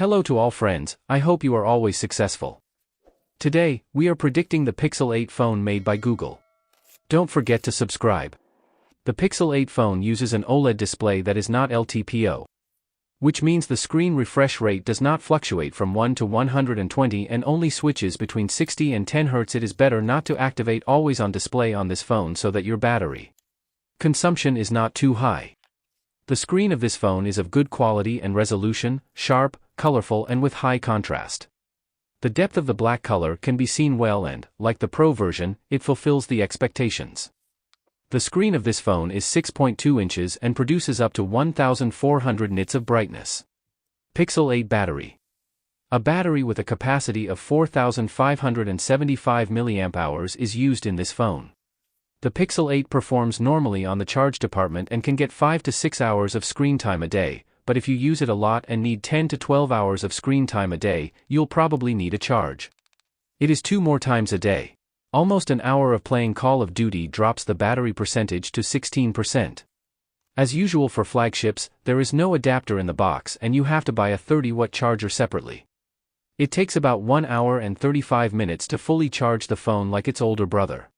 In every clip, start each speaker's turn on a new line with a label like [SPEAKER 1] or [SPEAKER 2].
[SPEAKER 1] Hello to all friends, I hope you are always successful. Today, we are predicting the Pixel 8 phone made by Google. Don't forget to subscribe. The Pixel 8 phone uses an OLED display that is not LTPO, which means the screen refresh rate does not fluctuate from 1 to 120 and only switches between 60 and 10 Hz. It is better not to activate always on display on this phone so that your battery consumption is not too high. The screen of this phone is of good quality and resolution, sharp, colorful and with high contrast. The depth of the black color can be seen well and, like the Pro version, it fulfills the expectations. The screen of this phone is 6.2 inches and produces up to 1400 nits of brightness. Pixel 8 battery. A battery with a capacity of 4575 mAh is used in this phone. The Pixel 8 performs normally on the charge department and can get 5 to 6 hours of screen time a day, but if you use it a lot and need 10 to 12 hours of screen time a day, you'll probably need a charge. It is 2 more times a day. Almost an hour of playing Call of Duty drops the battery percentage to 16%. As usual for flagships, there is no adapter in the box and you have to buy a 30-watt charger separately. It takes about 1 hour and 35 minutes to fully charge the phone like its older brother.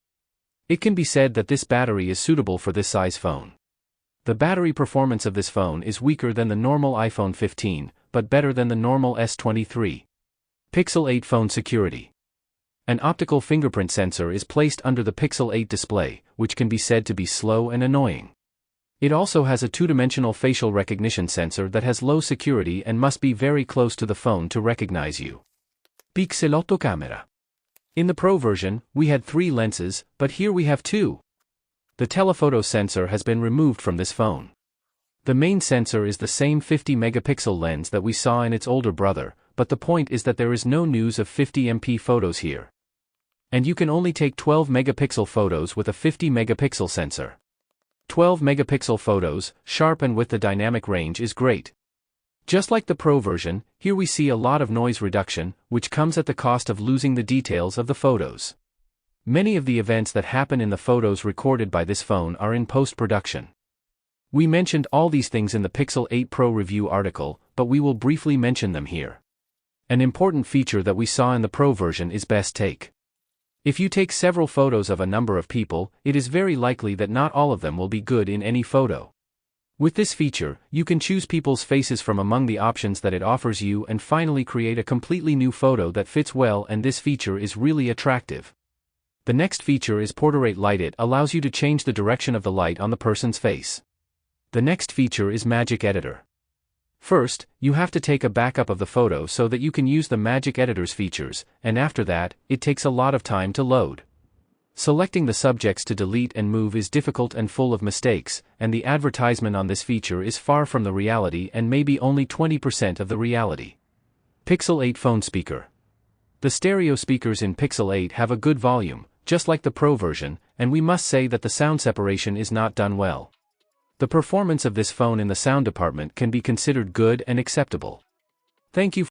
[SPEAKER 1] It can be said that this battery is suitable for this size phone. The battery performance of this phone is weaker than the normal iPhone 15, but better than the normal S23. Pixel 8 phone security. An optical fingerprint sensor is placed under the Pixel 8 display, which can be said to be slow and annoying. It also has a two-dimensional facial recognition sensor that has low security and must be very close to the phone to recognize you. Pixelotto camera. In the Pro version, we had 3 lenses, but here we have 2. The telephoto sensor has been removed from this phone. The main sensor is the same 50-megapixel lens that we saw in its older brother, but the point is that there is no news of 50MP photos here. And you can only take 12-megapixel photos with a 50-megapixel sensor. 12-megapixel photos, sharp and with the dynamic range is great. Just like the Pro version, here we see a lot of noise reduction, which comes at the cost of losing the details of the photos. Many of the events that happen in the photos recorded by this phone are in post-production. We mentioned all these things in the Pixel 8 Pro review article, but we will briefly mention them here. An important feature that we saw in the Pro version is Best Take. If you take several photos of a number of people, it is very likely that not all of them will be good in any photo. With this feature, you can choose people's faces from among the options that it offers you and finally create a completely new photo that fits well, and this feature is really attractive. The next feature is Portrait Light. It allows you to change the direction of the light on the person's face. The next feature is Magic Editor. First, you have to take a backup of the photo so that you can use the Magic Editor's features, and after that, it takes a lot of time to load. Selecting the subjects to delete and move is difficult and full of mistakes, and the advertisement on this feature is far from the reality and maybe only 20% of the reality. Pixel 8 phone speaker. The stereo speakers in Pixel 8 have a good volume, just like the Pro version, and we must say that the sound separation is not done well. The performance of this phone in the sound department can be considered good and acceptable. Thank you.